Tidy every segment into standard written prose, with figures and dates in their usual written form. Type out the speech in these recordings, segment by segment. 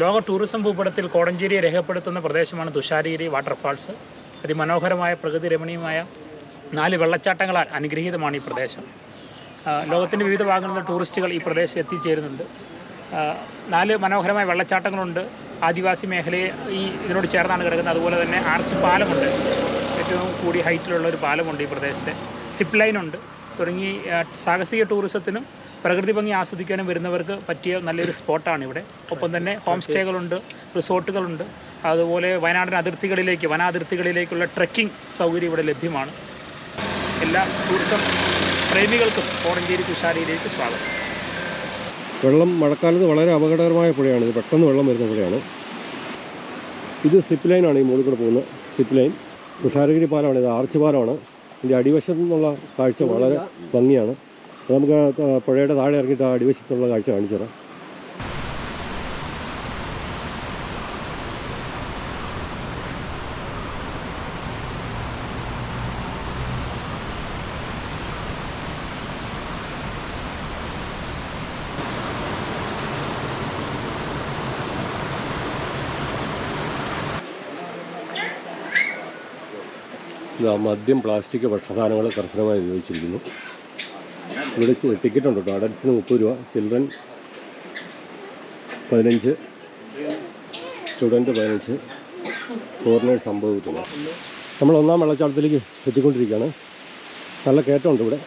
ലോക ടൂറിസം ഭൂപടത്തിൽ കോടഞ്ചേരിയെ രേഖപ്പെടുത്തുന്ന പ്രദേശമാണ് തുഷാരഗിരി വാട്ടർഫാൾസ്. അതിമനോഹരമായ പ്രകൃതി രമണീയമായ 4 വെള്ളച്ചാട്ടങ്ങളാൽ അനുഗ്രഹീതമാണ് ഈ പ്രദേശം. ലോകത്തിൻ്റെ വിവിധ ഭാഗങ്ങളിൽ നിന്ന് ടൂറിസ്റ്റുകൾ ഈ പ്രദേശത്ത് എത്തിച്ചേരുന്നുണ്ട്. 4 മനോഹരമായ വെള്ളച്ചാട്ടങ്ങളുണ്ട്. ആദിവാസി മേഖലയെ ഇതിനോട് ചേർന്നാണ് കിടക്കുന്നത്. അതുപോലെ തന്നെ ആർച്ച് പാലമുണ്ട്, ഏറ്റവും കൂടിയ ഹൈറ്റിലുള്ള ഒരു പാലമുണ്ട് ഈ പ്രദേശത്തെ. സിപ്പ് ലൈനുണ്ട്. തുടങ്ങി സാഹസിക ടൂറിസത്തിനും പ്രകൃതി ഭംഗി ആസ്വദിക്കാനും വരുന്നവർക്ക് പറ്റിയ നല്ലൊരു സ്പോട്ടാണ് ഇവിടെ. ഒപ്പം തന്നെ ഹോം സ്റ്റേകളുണ്ട്, റിസോർട്ടുകളുണ്ട്. അതുപോലെ വനാതിർത്തികളിലേക്കുള്ള ട്രെക്കിംഗ് സൗകര്യം ഇവിടെ ലഭ്യമാണ്. എല്ലാ ടൂറിസം പ്രേമികൾക്കും കോടഞ്ചേരി തുഷാരഗിരിയിലേക്ക് സ്വാഗതം. വെള്ളം മഴക്കാലത്ത് വളരെ അപകടകരമായ പുഴയാണ്. ഇത് പെട്ടെന്ന് വെള്ളം വരുന്ന പുഴയാണ്. ഇത് സിപ്പ് ലൈനാണ്, ഈ മുകളിൽ കൂടെ പോകുന്ന സിപ്പ് ലൈൻ. തുഷാരഗിരി പാലമാണ്, ഇത് ആർച്ച് പാലമാണ്. ഇതിൻ്റെ അടിവശത്തു നിന്നുള്ള കാഴ്ച വളരെ ഭംഗിയാണ്. അത് നമുക്ക് പുഴയുടെ താഴെ ഇറങ്ങിയിട്ട് ആ അടിവശത്തുള്ള കാഴ്ച കാണിച്ചു തരാം. മദ്യം, പ്ലാസ്റ്റിക്, ഭക്ഷണസാധനങ്ങൾ കർശനമായി ഉപയോഗിച്ചിരിക്കുന്നു. ഇവിടെ ടിക്കറ്റ് ഉണ്ട് കേട്ടോ. അഡൽട്സിന് 30 രൂപ, ചിൽഡ്രൻ 15, സ്റ്റുഡൻറ്റ് 15, ഫോറിനേഴ്സ് 50 രൂപ. നമ്മൾ 1-ാം വെള്ളച്ചാട്ടത്തിലേക്ക് എത്തിക്കൊണ്ടിരിക്കുകയാണ്. നല്ല കയറ്റമുണ്ട് ഇവിടെ.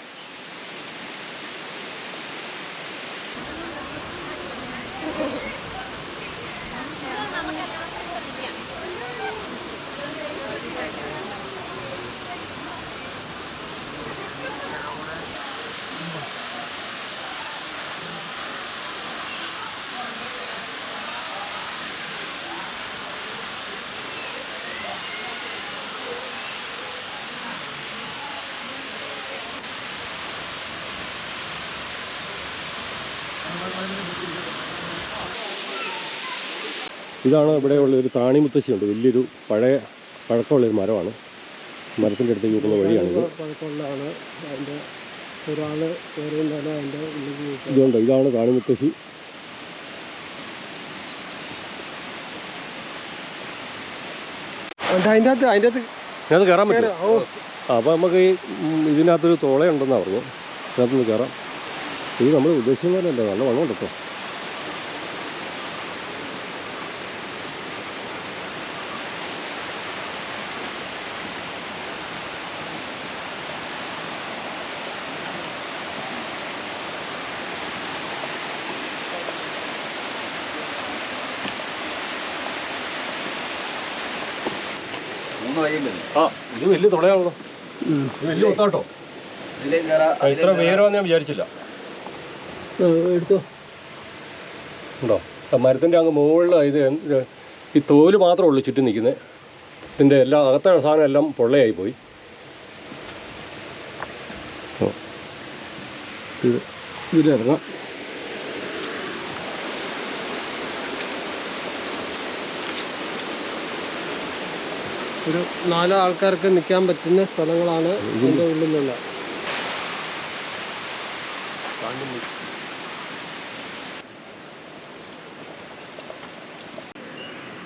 ഇതാണ് ഇവിടെയുള്ള ഒരു താണിമുത്തശ്ശിയുണ്ട്. വലിയൊരു പഴക്കമുള്ളൊരു മരമാണ്. മരത്തിൻ്റെ അടുത്തേക്ക് പോകുന്ന വഴിയാണിത്. ഇതുണ്ട്, ഇതാണ് താണിമുത്തശ്ശി. അതിനകത്ത് കയറാൻ പറ്റും. അപ്പോൾ നമുക്ക് ഇതിനകത്തൊരു തുളയുണ്ടെന്നാണ് പറഞ്ഞു. ഇതിനകത്തുനിന്ന് കയറാം. ഇത് നമ്മൾ ഉദ്ദേശിക്കുന്ന പോലെ അല്ല, നല്ല വണ്ണം കേട്ടോ. ഇത് വലിയ തുളയാണല്ലോ, വലിയ ഒത്താട്ടോ. ഇത്ര വേരാന്ന് ഞാൻ വിചാരിച്ചില്ല. എടുത്തോ ഉണ്ടോ? മരത്തിൻ്റെ അങ്ങ് മുകളിൽ ഈ തോല് മാത്രമേ ഉള്ളൂ ചുറ്റും നിൽക്കുന്നത്. ഇതിൻ്റെ അകത്തെ സാധനം എല്ലാം പൊള്ളയായി പോയി. ഇതിലിറങ്ങാം. ഒരു 4 ആൾക്കാർക്ക് നിൽക്കാൻ പറ്റുന്ന സ്ഥലങ്ങളാണ് ഇതിൻ്റെ ഉള്ളിലുള്ള.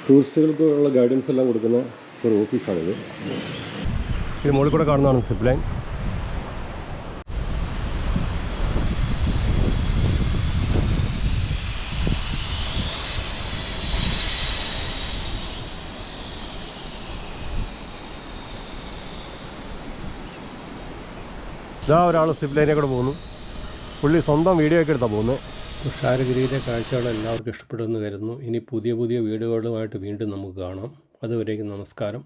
ടൂറിസ്റ്റുകൾക്ക് ഉള്ള ഗൈഡൻസ് എല്ലാം കൊടുക്കുന്ന ഒരു ഓഫീസാണിത്. ഇത് മുകളിൽ കൂടെ കാണുന്നതാണ് സിപ്പ് ലൈൻ. ഇതാ ഒരാൾ സിപ്പ് ലൈനെ കൂടെ പോകുന്നു. പുള്ളി സ്വന്തം വീഡിയോ ഒക്കെ എടുത്താണ് പോകുന്നത്. തുഷാരഗിരിയിലെ കാഴ്ചകൾ എല്ലാവർക്കും ഇഷ്ടപ്പെടുമെന്ന് കരുതുന്നു. ഇനി പുതിയ വീഡിയോകളുമായിട്ട് വീണ്ടും നമുക്ക് കാണാം. അതുവരേക്കും നമസ്കാരം.